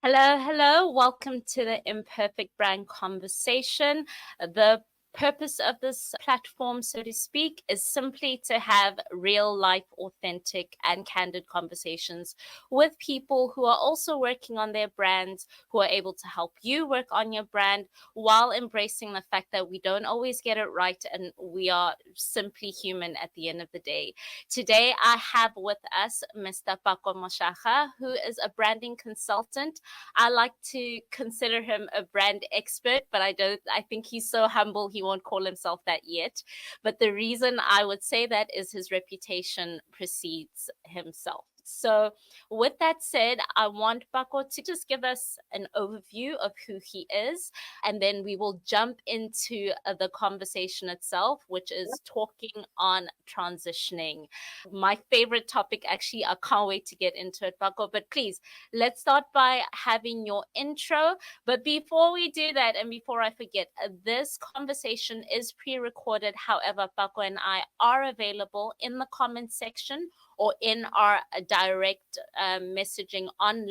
Hello, hello. Welcome to the Imperfect Brand Conversation. The purpose of this platform, so to speak, is simply to have real life, authentic, and candid conversations with people who are also working on their brands, who are able to help you work on your brand while embracing the fact that we don't always get it right and we are simply human at the end of the day. Today, I have with us Mr. Pako Moshaga, who is a branding consultant. I like to consider him a brand expert, but I think he's so humble he won't call himself that yet. But the reason I would say that is his reputation precedes himself. So, with that said, I want Pako to just give us an overview of who he is, and then we will jump into the conversation itself, which is talking on transitioning. My favorite topic, actually. I can't wait to get into it, Pako. But please, let's start by having your intro. But before we do that, and before I forget, this conversation is pre-recorded. However, Pako and I are available in the comment section or in our direct messaging on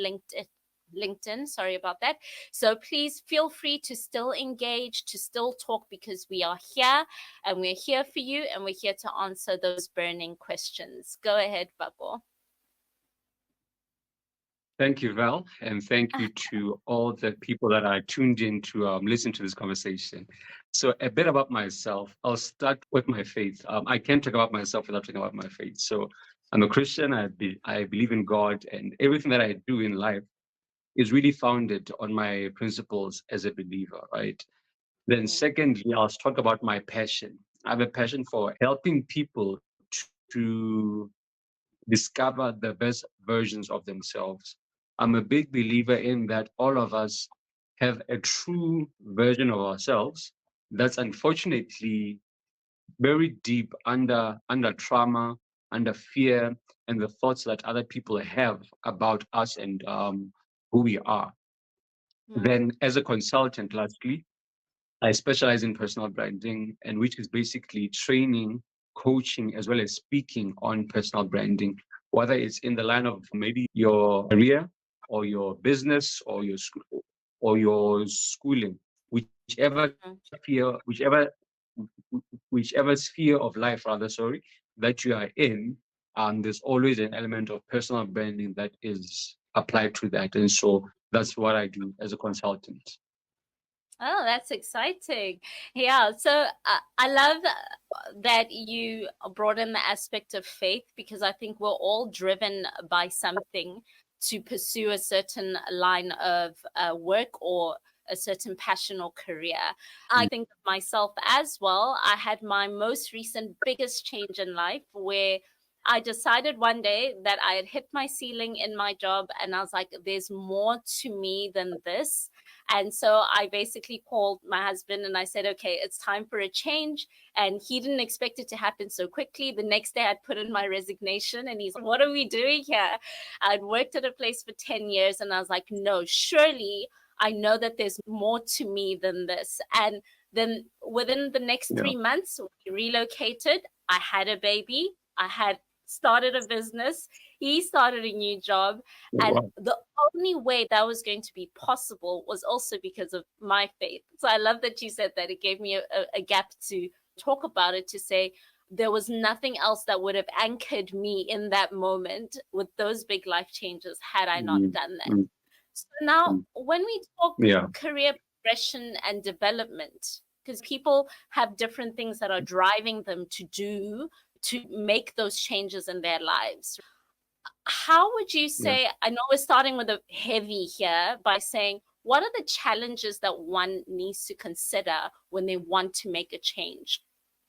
LinkedIn. Sorry about that. So please feel free to still engage, to still talk, because we are here and we're here for you and we're here to answer those burning questions. Go ahead, Pako. Thank you, Val, and thank you to all the people that are tuned in to listen to this conversation. So a bit about myself. I'll start with my faith. I can't talk about myself without talking about my faith. So I'm a Christian. I believe in God, and everything that I do in life is really founded on my principles as a believer, right? Then secondly, I'll talk about my passion. I have a passion for helping people to discover the best versions of themselves. I'm a big believer in that all of us have a true version of ourselves that's unfortunately very deep under trauma, under fear, and the thoughts that other people have about us and who we are. Then, as a consultant, lastly, I specialize in personal branding, and which is basically training, coaching, as well as speaking on personal branding, whether it's in the line of maybe your career or your business or your school or your schooling, whichever sphere, whichever sphere of life, rather, sorry, that you are in, there's always an element of personal branding that is applied to that, and so that's what I do as a consultant. Oh, that's exciting. Yeah. So I love that you brought in the aspect of faith, because I think we're all driven by something to pursue a certain line of work or a certain passion or career. I think of myself as well. I had my most recent biggest change in life where I decided one day that I had hit my ceiling in my job, and I was like, there's more to me than this. And so I basically called my husband and I said, okay, it's time for a change. And he didn't expect it to happen so quickly. The next day I'd put in my resignation and he's like, what are we doing here? I'd worked at a place for 10 years and I was like, no, surely I know that there's more to me than this. And then within the next Yeah. 3 months, we relocated. I had a baby. I had started a business. He started a new job. And Wow. the only way that was going to be possible was also because of my faith. So I love that you said that. It gave me a gap to talk about it, to say there was nothing else that would have anchored me in that moment with those big life changes had I not Mm, done that. mm, So now, mm. when we talk Yeah. career progression and development, because people have different things that are driving them to do to make those changes in their lives. How would you Yeah. say, I know we're starting with a heavy here by saying, what are the challenges that one needs to consider when they want to make a change?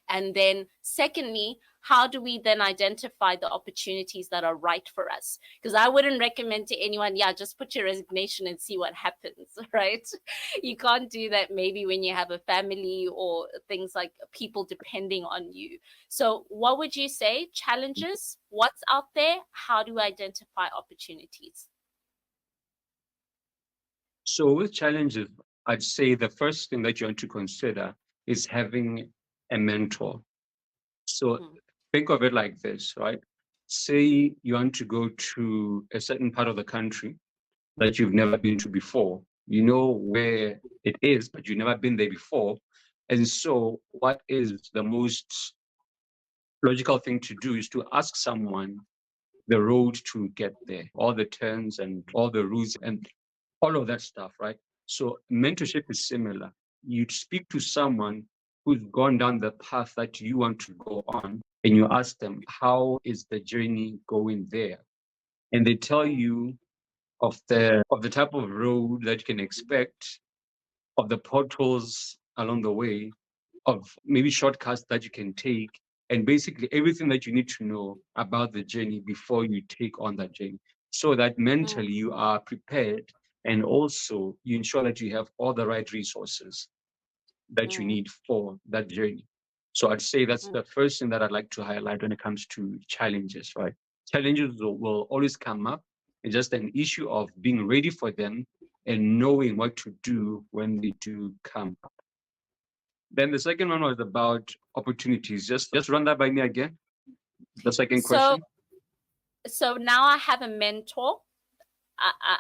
And then secondly, how do we then identify the opportunities that are right for us? Because I wouldn't recommend to anyone, yeah, just put your resignation and see what happens, right? You can't do that maybe when you have a family or things like people depending on you. So what would you say? Challenges? What's out there? How do we identify opportunities? So with challenges, I'd say the first thing that you want to consider is having a mentor. So Mm, think of it like this, right? Say you want to go to a certain part of the country that you've never been to before. You know where it is, but you've never been there before. And so, what is the most logical thing to do is to ask someone the road to get there, all the turns and all the routes and all of that stuff, right? So, mentorship is similar. You speak to someone who's gone down the path that you want to go on, and you ask them, how is the journey going there? And they tell you of the type of road that you can expect, of the potholes along the way, of maybe shortcuts that you can take, and basically everything that you need to know about the journey before you take on that journey, so that Mm, mentally you are prepared, and also you ensure that you have all the right resources that you mm, need for that journey. So I'd say that's mm. the first thing that I'd like to highlight when it comes to challenges, right? Challenges will always come up. It's just an issue of being ready for them and knowing what to do when they do come up. Then the second one was about opportunities. Just run that by me again. The second So, question. so now I have a mentor.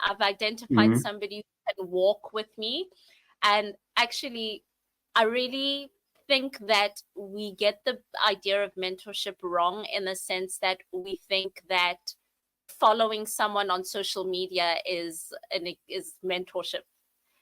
I've identified Hmm. somebody who can walk with me. And actually, I really think that we get the idea of mentorship wrong in the sense that we think that following someone on social media is mentorship.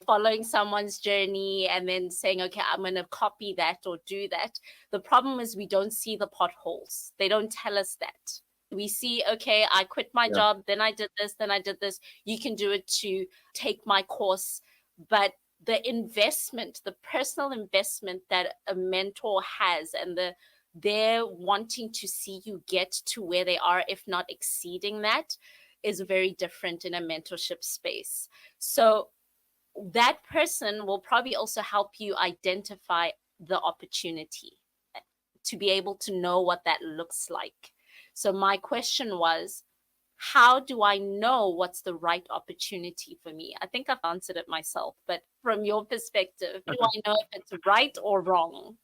Following someone's journey and then saying, okay, I'm going to copy that or do that. The problem is we don't see the potholes. They don't tell us that. We see, okay, I quit my Yeah. job, then I did this, then I did this. You can do it to take my course. But the investment, the personal investment that a mentor has, and they're wanting to see you get to where they are, if not exceeding that, is very different in a mentorship space. So that person will probably also help you identify the opportunity to be able to know what that looks like. So my question was, how do I know what's the right opportunity for me? I think I've answered it myself, but from your perspective, do I know if it's right or wrong?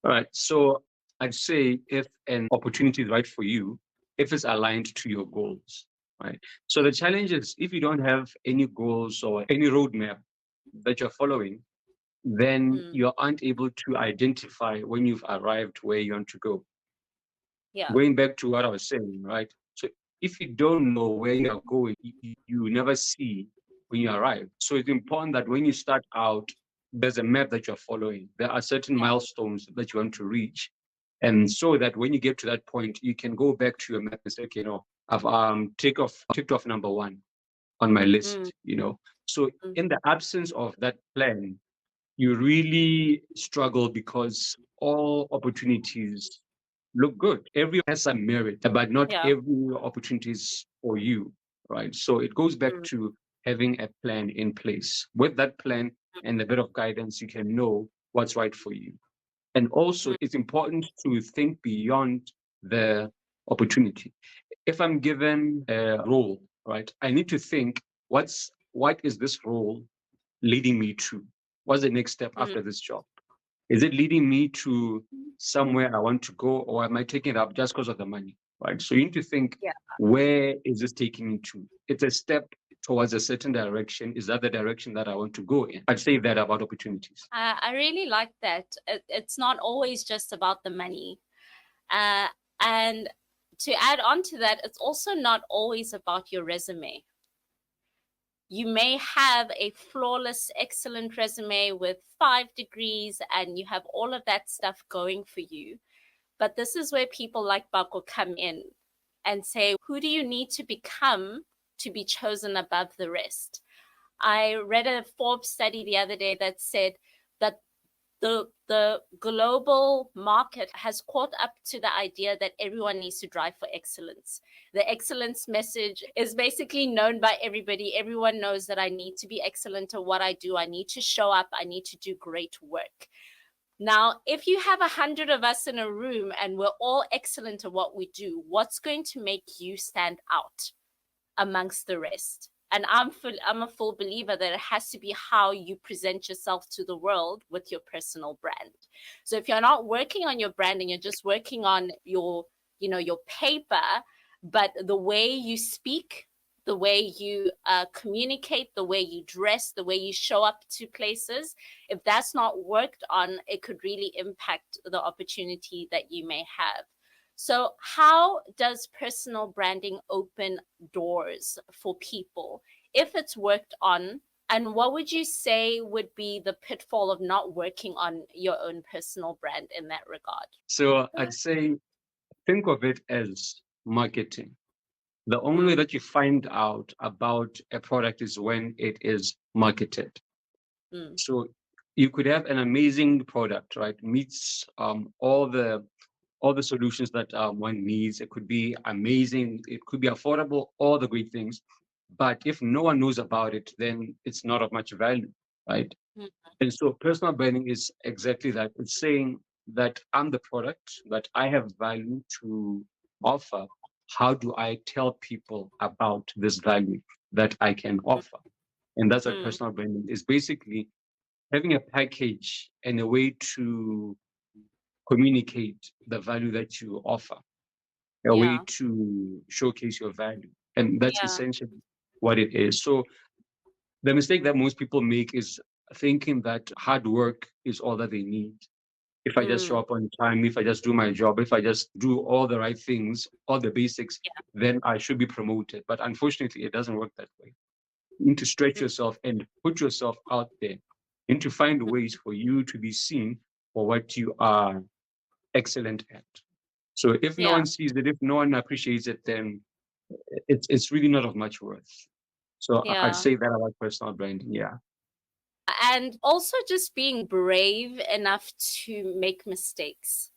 All right. So I'd say if an opportunity is right for you, if it's aligned to your goals, right? So the challenge is if you don't have any goals or any roadmap that you're following, then Mm, you aren't able to identify when you've arrived where you want to go. yeah. Going back to what I was saying, right? So if you don't know where you are going, you never see when you arrive. So it's important that when you start out, there's a map that you're following. There are certain Yeah. milestones that you want to reach. And so that when you get to that point, you can go back to your map and say, okay, no, I've ticked off number one on my Mm, list, you know. So mm, in the absence of that plan, you really struggle because all opportunities look good. Every has some merit, but not yeah. every opportunity is for you, right? So it goes back Mm, to having a plan in place. With that plan and a bit of guidance, you can know what's right for you. And also, mm, it's important to think beyond the opportunity. If I'm given a role, right, I need to think what is this role leading me to? What's the next step mm, after this job? Is it leading me to somewhere I want to go, or am I taking it up just because of the money? Right. So you need to think, yeah. where is this taking me to? It's a step towards a certain direction. Is that the direction that I want to go in? I'd say that about opportunities. I really like that. It's not always just about the money. Uh, and to add on to that, it's also not always about your resume. You may have a flawless, excellent resume with 5 degrees and you have all of that stuff going for you. But this is where people like Pako come in and say, who do you need to become to be chosen above the rest? I read a Forbes study the other day that said that the global market has caught up to the idea that everyone needs to drive for excellence. The excellence message is basically known by everybody. Everyone knows that I need to be excellent at what I do. I need to show up. I need to do great work. Now, if you have 100 of us in a room and we're all excellent at what we do, what's going to make you stand out amongst the rest? And I'm a full believer that it has to be how you present yourself to the world with your personal brand. So if you're not working on your brand and you're just working on your paper, but the way you speak, the way you communicate, the way you dress, the way you show up to places. If that's not worked on, it could really impact the opportunity that you may have. So how does personal branding open doors for people if it's worked on? And what would you say would be the pitfall of not working on your own personal brand in that regard? So I'd say, think of it as marketing. The only way Mm, that you find out about a product is when it is marketed. mm, So you could have an amazing product, right? Meets all the solutions that one needs. It could be amazing. It could be affordable. All the great things. But if no one knows about it, then it's not of much value, right? mm, And so personal branding is exactly that. It's saying that I'm the product, that I have value to offer. How do I tell people about this value that I can offer? And that's what mm, personal branding is, basically having a package and a way to communicate the value that you offer, a way yeah, to showcase your value. And that's yeah, essentially what it is. So the mistake that most people make is thinking that hard work is all that they need. If I just show mm, up on time, if I just do my job, if I just do all the right things, all the basics, yeah, then I should be promoted. But unfortunately, it doesn't work that way. You need to stretch mm, yourself and put yourself out there. You need to find mm, ways for you to be seen for what you are excellent at. So if no yeah, one sees it, if no one appreciates it, then it's really not of much worth. So I'd yeah. say that about personal branding. Yeah. And also just being brave enough to make mistakes.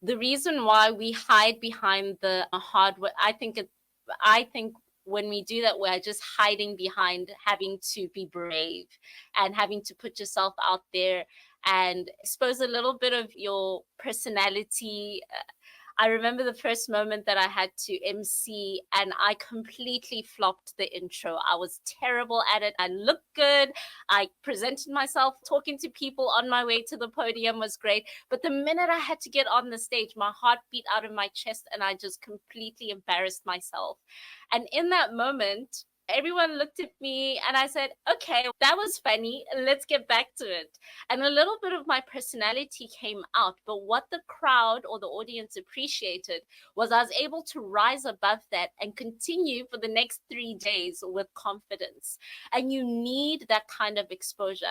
The reason why we hide behind the hardware, I think when we do that, we're just hiding behind having to be brave and having to put yourself out there and expose a little bit of your personality. I remember the first moment that I had to MC and I completely flopped the intro. I was terrible at it. I looked good. I presented myself, talking to people on my way to the podium was great. But the minute I had to get on the stage, my heart beat out of my chest and I just completely embarrassed myself. And in that moment, everyone looked at me and I said, okay, that was funny. Let's get back to it. And a little bit of my personality came out. But what the crowd or the audience appreciated was I was able to rise above that and continue for the next 3 days with confidence. And you need that kind of exposure,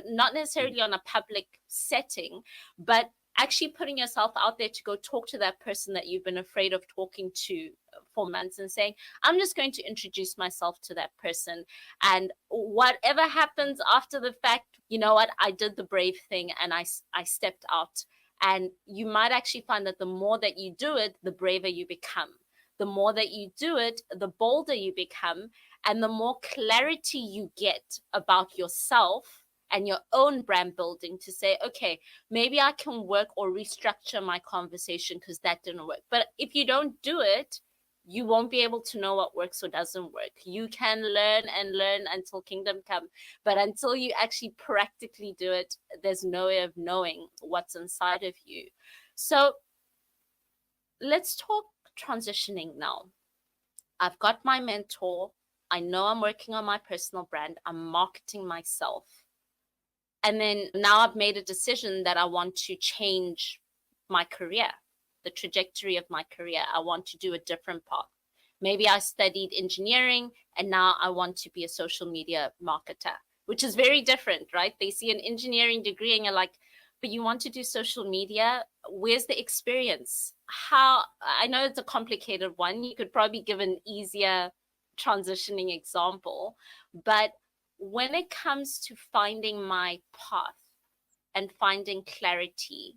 not necessarily on a public setting, but actually putting yourself out there to go talk to that person that you've been afraid of talking to for months and saying, I'm just going to introduce myself to that person. And whatever happens after the fact, you know what? I did the brave thing and I stepped out. And you might actually find that the more that you do it, the braver you become. The more that you do it, the bolder you become, and the more clarity you get about yourself and your own brand building to say, okay, maybe I can work or restructure my conversation because that didn't work. But if you don't do it, you won't be able to know what works or doesn't work. You can learn and learn until kingdom come. But until you actually practically do it, there's no way of knowing what's inside of you. So let's talk transitioning now. I've got my mentor. I know I'm working on my personal brand. I'm marketing myself. And then now I've made a decision that I want to change my career, the trajectory of my career. I want to do a different path. Maybe I studied engineering and now I want to be a social media marketer, which is very different, right? They see an engineering degree and you're like, but you want to do social media? Where's the experience? How? I know it's a complicated one. You could probably give an easier transitioning example, but when it comes to finding my path and finding clarity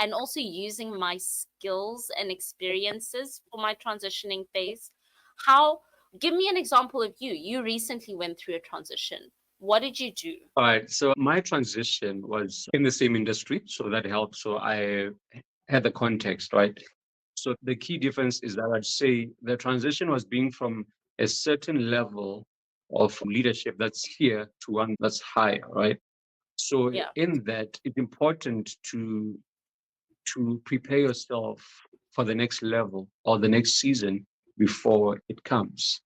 and also using my skills and experiences for my transitioning phase, how, give me an example of you recently went through a transition. What did you do? All right. So my transition was in the same industry, so that helped. So I had the context, right? So the key difference is that I'd say the transition was being from a certain level of leadership that's here to one that's higher, right? So Yeah. in that, it's important to prepare yourself for the next level or the next season before it comes.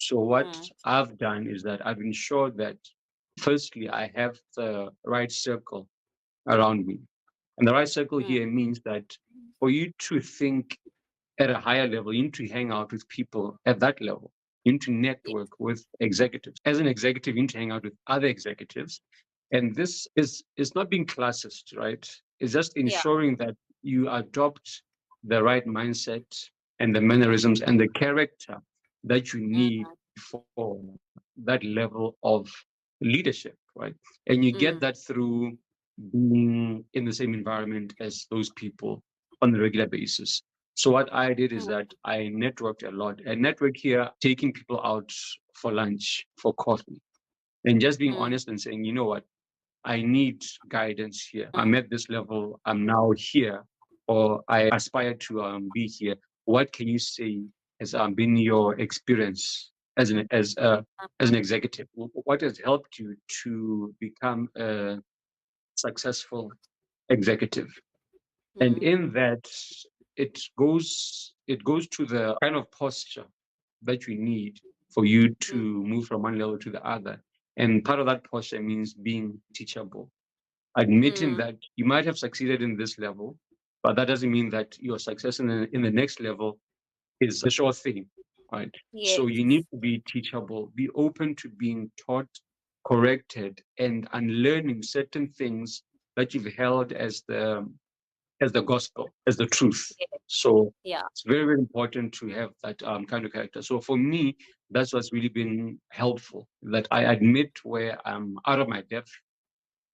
So what Mm, I've done is that I've ensured that firstly, I have the right circle around me. And the right circle mm, here means that for you to think at a higher level, you need to hang out with people at that level. You need to yes, network with executives. As an executive, you need to hang out with other executives. And this is not being classist, right? It's just yeah, ensuring that you adopt the right mindset and the mannerisms and the character that you need mm, for that level of leadership, right? And you get mm, that through being in the same environment as those people on a regular basis. So what I did is mm, that I networked a lot. And network here, taking people out for lunch, for coffee, and just being mm, honest and saying, you know what, I need guidance here. I'm mm, at this level. I'm now here, or I aspire to be here. What can you say has been your experience as an executive? What has helped you to become a successful executive? And mm, in that, it goes to the kind of posture that you need for you to mm, move from one level to the other. And part of that posture means being teachable, admitting mm. that you might have succeeded in this level, but that doesn't mean that your success in the next level is a sure thing, right? So Yes, you need to be teachable, be open to being taught, corrected, and unlearning certain things that you've held as the gospel, as the truth. yes, So yeah, it's very, very important to have that kind of character. So for me, that's what's really been helpful, that I admit where I'm out of my depth.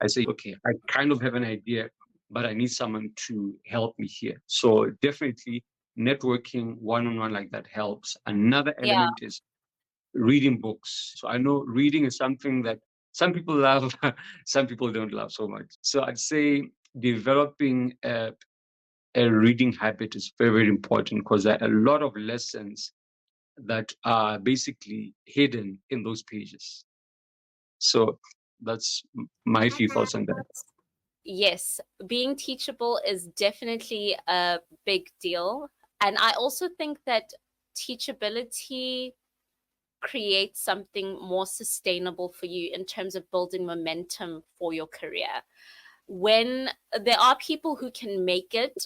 I say, okay, I kind of have an idea, but I need someone to help me here. So definitely networking one-on-one like that helps. Another yeah, element is reading books. So I know reading is something that some people love, some people don't love so much. So I'd say developing a reading habit is very, very important because there are a lot of lessons that are basically hidden in those pages. So that's my few thoughts on that. yes. Being teachable is definitely a big deal. And I also think that teachability creates something more sustainable for you in terms of building momentum for your career. When there are people who can make it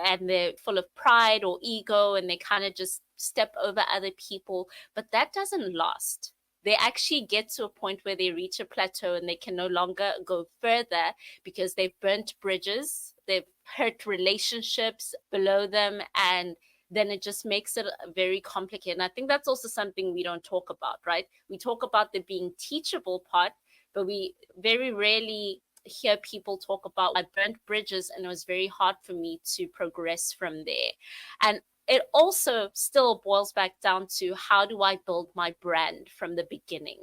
and they're full of pride or ego and they kind of just step over other people, but that doesn't last. They actually get to a point where they reach a plateau and they can no longer go further because they've burnt bridges, they've hurt relationships below them, and then it just makes it very complicated. And I think that's also something we don't talk about, right? We talk about the being teachable part, but we very rarely hear people talk about I burnt bridges and it was very hard for me to progress from there. And it also still boils back down to how do I build my brand from the beginning?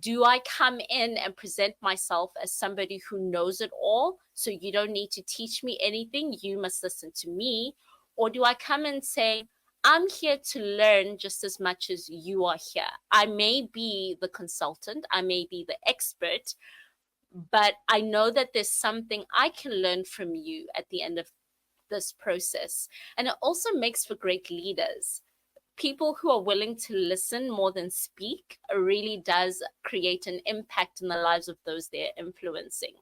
Do I come in and present myself as somebody who knows it all? So you don't need to teach me anything. You must listen to me. Or do I come and say, I'm here to learn just as much as you are here. I may be the consultant, I may be the expert, but I know that there's something I can learn from you at the end of this process. And it also makes for great leaders. People who are willing to listen more than speak really does create an impact in the lives of those they're influencing.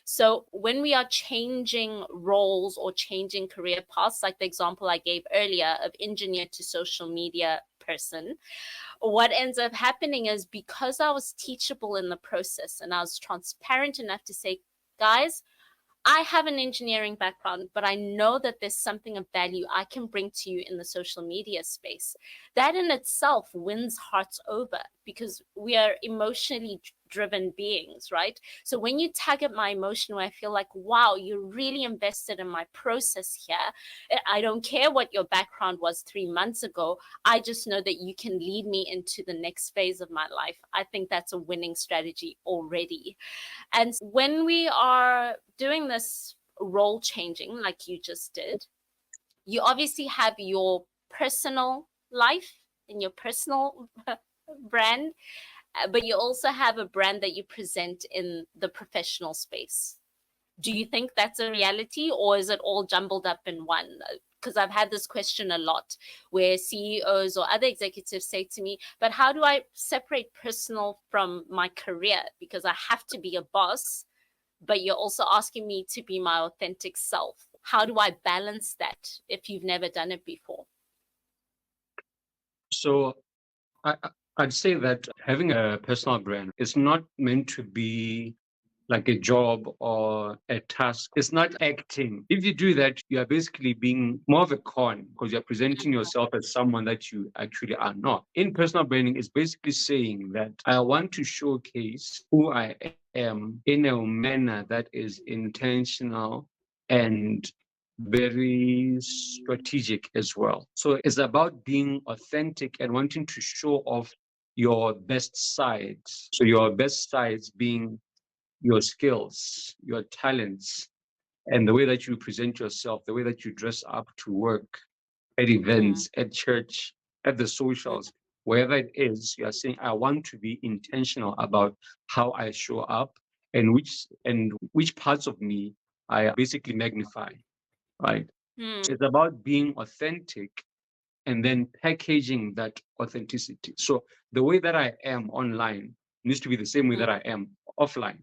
So when we are changing roles or changing career paths, like the example I gave earlier of engineer to social media person, what ends up happening is because I was teachable in the process and I was transparent enough to say, guys, I have an engineering background, but I know that there's something of value I can bring to you in the social media space. That in itself wins hearts over because we are emotionally driven beings, right? So when you tag at my emotion, where I feel like, wow, you're really invested in my process here. I don't care what your background was 3 months ago. I just know that you can lead me into the next phase of my life. I think that's a winning strategy already. And when we are doing this role changing, like you just did, you obviously have your personal life and your personal brand, but you also have a brand that you present in the professional space. Do you think that's a reality or is it all jumbled up in one? because I've had this question a lot where CEOs or other executives say to me, but how do I separate personal from my career? Because I have to be a boss, but you're also asking me to be my authentic self. How do I balance that if you've never done it before? So I'd say that having a personal brand is not meant to be like a job or a task. It's not acting. If you do that, you are basically being more of a con because you're presenting yourself as someone that you actually are not. In personal branding, it's basically saying that I want to showcase who I am in a manner that is intentional and very strategic as well. So it's about being authentic and wanting to show off your best sides. So your best sides being your skills, your talents, and the way that you present yourself, the way that you dress up to work, at Mm, events, at church, at the mm, socials, wherever it is, you are saying, I want to be intentional about how I show up and which parts of me I basically magnify, right? mm, So it's about being authentic and then packaging that authenticity. So the way that I am online needs to be the same way mm. that I am offline.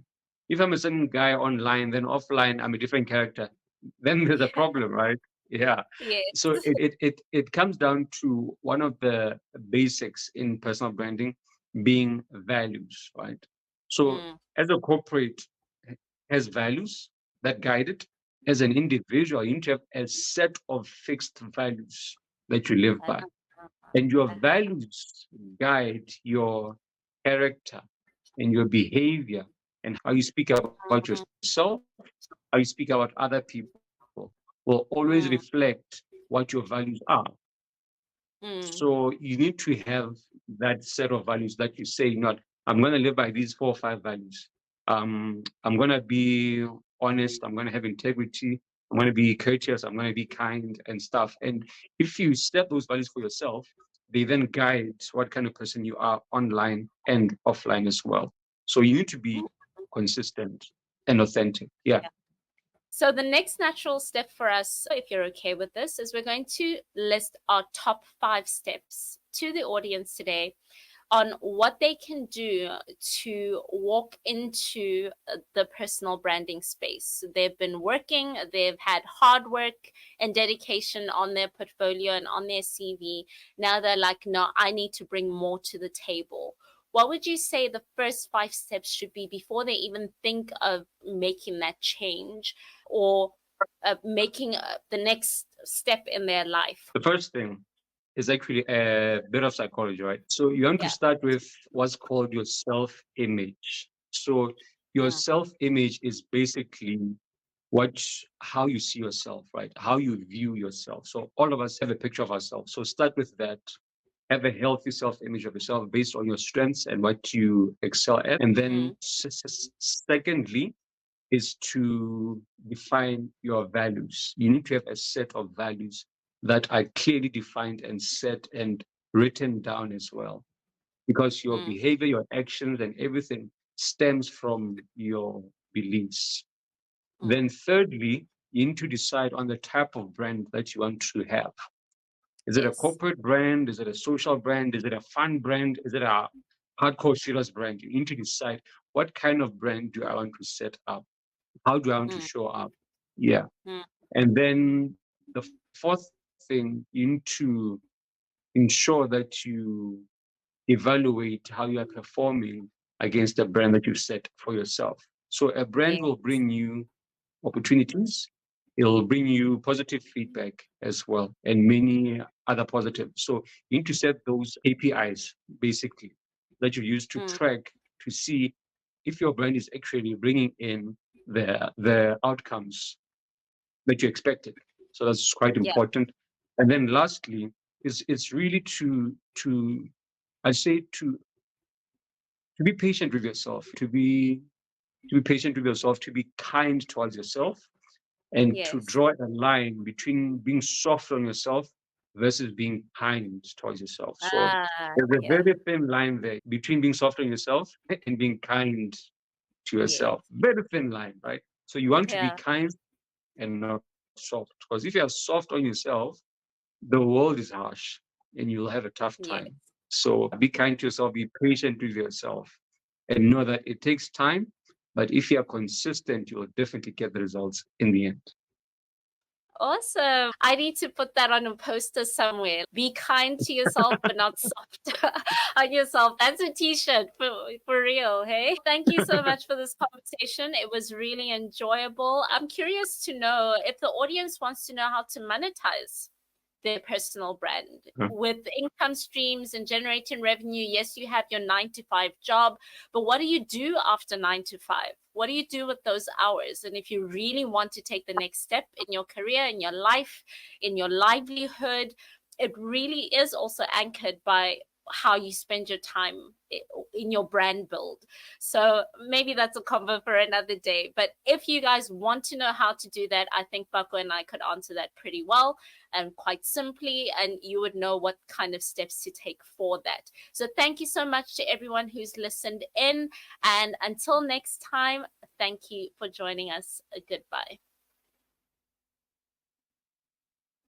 If I'm a certain guy online, then offline I'm a different character. Then there's a problem, right? Yeah. Yes. So it comes down to one of the basics in personal branding being values, right? So Mm, as a corporate has values that guide it, as an individual, you need to have a set of fixed values that you live by. And your uh-huh. values guide your character and your behavior and how you speak about Mm, yourself, how you speak about other people will always mm, reflect what your values are. mm, So you need to have that set of values that you say, not, I'm going to live by these 4 or 5 values. I'm going to be honest. I'm going to have integrity. I'm going to be courteous. I'm going to be kind and stuff. And if you set those values for yourself, they then guide what kind of person you are online and offline as well. So you need to mm. be consistent and authentic. Yeah. So the next natural step for us, if you're okay with this, is we're going to list our top 5 steps to the audience today on what they can do to walk into the personal branding space. They've been working, they've had hard work and dedication on their portfolio and on their CV. Now they're like, no, I need to bring more to the table. What would you say the first 5 steps should be before they even think of making that change or making the next step in their life? The first thing is actually a bit of psychology, right? So you want to Yeah. start with what's called your self-image. So your Mm, self-image is basically what how you see yourself, right? How you view yourself. So all of us have a picture of ourselves. So start with that. Have a healthy self-image of yourself based on your strengths and what you excel at. And mm, then secondly, is to define your values. You need to have a set of values that are clearly defined and set and written down as well, because your mm, behavior, your actions, and everything stems from your beliefs. mm. Then, thirdly, you need to decide on the type of brand that you want to have. Is it a Yes. corporate brand? Is it a social brand? Is it a fun brand? Is it a hardcore serious brand? You need to decide what kind of brand do I want to set up? How do I want to Mm, show up? Yeah. mm. And then the fourth thing, you need to ensure that you evaluate how you are performing against the brand that you set for yourself. So a brand Yeah. will bring you opportunities. It'll bring you positive feedback as well, and many other positives. So you need to set those KPIs basically that you use to Mm, track to see if your brand is actually bringing in the outcomes that you expected. So that's quite yeah. important. And then lastly, is it's really to I say to be patient with yourself, to be patient with yourself, to be kind towards yourself, and to Yes. draw a line between being soft on yourself versus being kind towards yourself. So Ah, there's a yeah. very thin line there between being soft on yourself and being kind to Yes. yourself. Very thin line, right? So you want to be Yeah. kind and not soft. Because if you are soft on yourself, the world is harsh and you'll have a tough Yes. time. So be kind to yourself, be patient with yourself, and know that it takes time. But if you are consistent, you'll definitely get the results in the end. Awesome. I need to put that on a poster somewhere. Be kind to yourself, but not soft on yourself. That's a t-shirt for real, hey? Thank you so much for this conversation. It was really enjoyable. I'm curious to know if the audience wants to know how to monetize their personal brand with income streams and generating revenue. Yes, you have your 9 to 5 job, but what do you do after 9 to 5? What do you do with those hours? And if you really want to take the next step in your career, in your life, in your livelihood, it really is also anchored by how you spend your time in your brand build. So maybe that's a convo for another day. But if you guys want to know how to do that, I think Pako and I could answer that pretty well and quite simply, and you would know what kind of steps to take for that. So thank you so much to everyone who's listened in. And until next time, thank you for joining us. Goodbye.